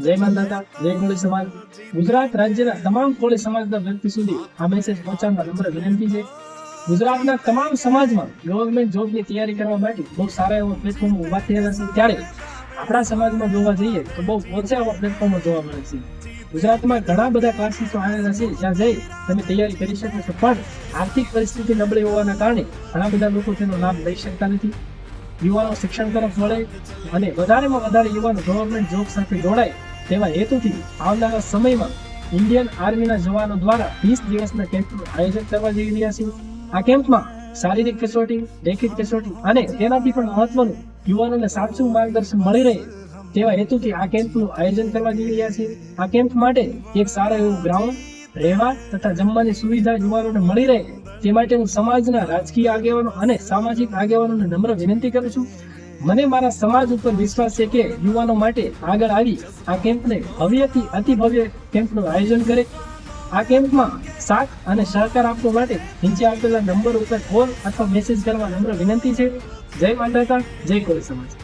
જય માતા જય કોળી સમાજ ગુજરાત રાજ્યના તમામ કોળી સમાજના વ્યક્તિ સુધી આ મેસેજ પહોંચાડવા નમ્ર વિનંતી છે। ગુજરાતના તમામ સમાજમાં ગવર્નમેન્ટ જોબની તૈયારી કરવા માટે બહુ સારા એવા પ્લેટફોર્મ ઉભા થયેલા છે, ત્યારે આપણા સમાજમાં જોવા જઈએ તો બહુ ઓછા એવા પ્લેટફોર્મો જોવા મળે છે। ગુજરાતમાં ઘણા બધા ક્લાસીસો આવેલા છે જ્યાં જઈ તમે તૈયારી કરી શકો છો, પણ આર્થિક પરિસ્થિતિ નબળી હોવાના કારણે ઘણા બધા લોકો તેનો લાભ લઈ શકતા નથી। યુવાનો શિક્ષણ તરફ વળે અને વધારેમાં વધારે યુવાનો ગવર્નમેન્ટ જોબ સાથે જોડાય તેવા હેતુથી આવનારા સમયમાં ઇન્ડિયન આર્મીના જવાનો દ્વારા 20 દિવસના કેમ્પનું આયોજન કરવા જઈ રહ્યા છે। આ કેમ્પમાં શારીરિક કસોટી, લેખિત કસોટી અને તેનાથી પણ મહત્વનું યુવાનોને સાચું માર્ગદર્શન મળી રહે તેવા હેતુથી આ કેમ્પનું આયોજન કરવા જઈ રહ્યા છે। આ કેમ્પ માટે એક સારું એવું ગ્રાઉન્ડ, રહેવા તથા જમવાની સુવિધા યુવાનોને મળી રહે તે માટે હું સમાજના રાજકીય આગેવાનો અને સામાજિક આગેવાનોને નમ્ર વિનંતી કરું છું। મને મારા સમાજ ઉપર વિશ્વાસ છે કે યુવાનો માટે આગળ આવી આ કેમ્પને ભવ્યથી અતિ ભવ્ય કેમ્પનું આયોજન કરે। આ કેમ્પમાં સાથ અને સહકાર આપવા માટે નીચે આપેલા નંબર ઉપર કોલ અથવા મેસેજ કરવા નમ્ર વિનંતી છે। જય માતા, જય કોળી સમાજ।